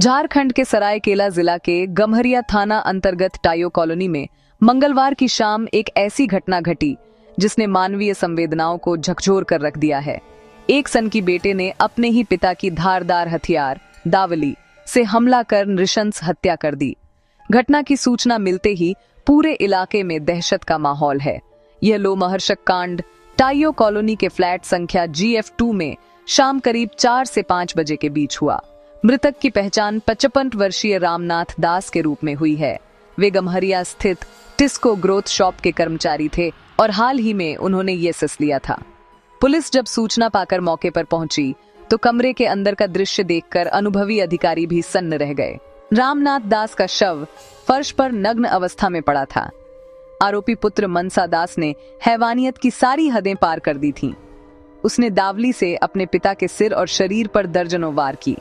झारखंड के सरायकेला जिला के गम्हरिया थाना अंतर्गत टायो कॉलोनी में मंगलवार की शाम एक ऐसी घटना घटी जिसने मानवीय संवेदनाओं को झकझोर कर रख दिया है। एक सन की बेटे ने अपने ही पिता की धारदार हथियार दावली से हमला कर नृशंस हत्या कर दी। घटना की सूचना मिलते ही पूरे इलाके में दहशत का माहौल है। यह लोमहर्षक कांड टाइयो कॉलोनी के फ्लैट संख्या GF2 में शाम करीब 4 से 5 बजे के बीच हुआ। मृतक की पहचान 55 वर्षीय रामनाथ दास के रूप में हुई है। वे गम्हरिया स्थित टिस्को ग्रोथ शॉप के कर्मचारी थे और हाल ही में उन्होंने ये सस लिया था। पुलिस जब सूचना पाकर मौके पर पहुंची तो कमरे के अंदर का दृश्य देखकर अनुभवी अधिकारी भी सन्न रह गए। रामनाथ दास का शव फर्श पर नग्न अवस्था में पड़ा था। आरोपी पुत्र मनसा दास ने हैवानियत की सारी हदें पार कर दी थीं। उसने दावली से अपने पिता के सिर और शरीर पर दर्जनों वार की।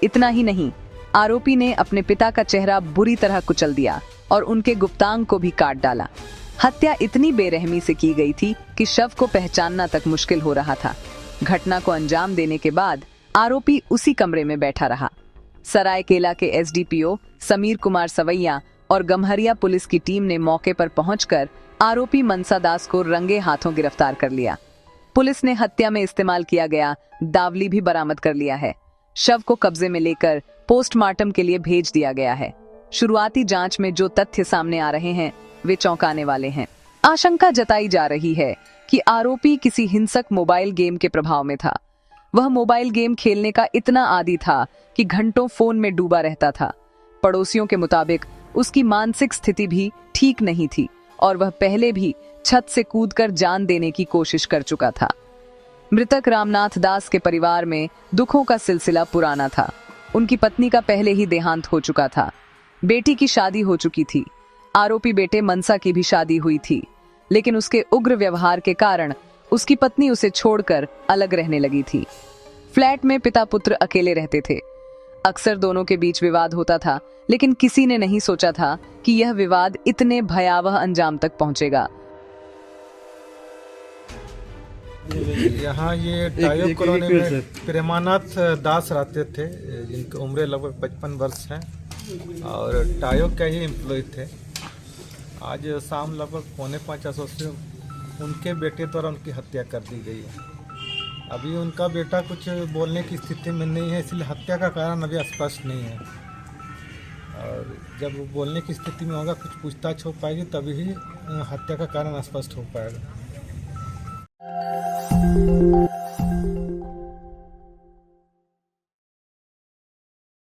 इतना ही नहीं, आरोपी ने अपने पिता का चेहरा बुरी तरह कुचल दिया और उनके गुप्तांग को भी काट डाला। हत्या इतनी बेरहमी से की गई थी कि शव को पहचानना तक मुश्किल हो रहा था। घटना को अंजाम देने के बाद आरोपी उसी कमरे में बैठा रहा। सरायकेला के SDPO समीर कुमार सवैया और गम्हरिया पुलिस की टीम ने मौके पर पहुंचकर आरोपी मनसा दास को रंगे हाथों गिरफ्तार कर लिया। पुलिस ने हत्या में इस्तेमाल किया गया दावली भी बरामद कर लिया है। शव को कब्जे में लेकर पोस्टमार्टम के लिए भेज दिया गया है। शुरुआती जांच में जो तथ्य सामने आ रहे हैं वे चौंकाने वाले हैं। आशंका जताई जा रही है कि आरोपी किसी हिंसक मोबाइल गेम के प्रभाव में था। वह मोबाइल गेम खेलने का इतना आदी था कि घंटों फोन में डूबा रहता था। पड़ोसियों के मुताबिक उसकी मानसिक स्थिति भी ठीक नहीं थी और वह पहले भी छत से कूदकर जान देने की कोशिश कर चुका था। मृतक रामनाथ दास के परिवार में दुखों का सिलसिला पुराना था। उनकी पत्नी का पहले ही देहांत हो चुका था। बेटी की शादी हो चुकी थी। आरोपी बेटे मनसा की भी शादी हुई थी, लेकिन उसके उग्र व्यवहार के कारण उसकी पत्नी उसे छोड़कर अलग रहने लगी थी। फ्लैट में पिता पुत्र अकेले रहते थे। अक्सर दोनों के बीच विवाद होता था, लेकिन किसी ने नहीं सोचा था कि यह विवाद इतने भयावह अंजाम तक पहुंचेगा। यहाँ ये टायो कॉलोनी में प्रेमानाथ दास रहते थे, जिनकी उम्र लगभग 55 वर्ष है और टायो का ही एम्प्लॉय थे। आज शाम लगभग 4:45 से उनके बेटे द्वारा उनकी हत्या कर दी गई है। अभी उनका बेटा कुछ बोलने की स्थिति में नहीं है, इसलिए हत्या का कारण अभी स्पष्ट नहीं है और जब वो बोलने की स्थिति में होगा, कुछ पूछताछ हो पाएगी, तभी ही हत्या का कारण स्पष्ट हो पाएगा।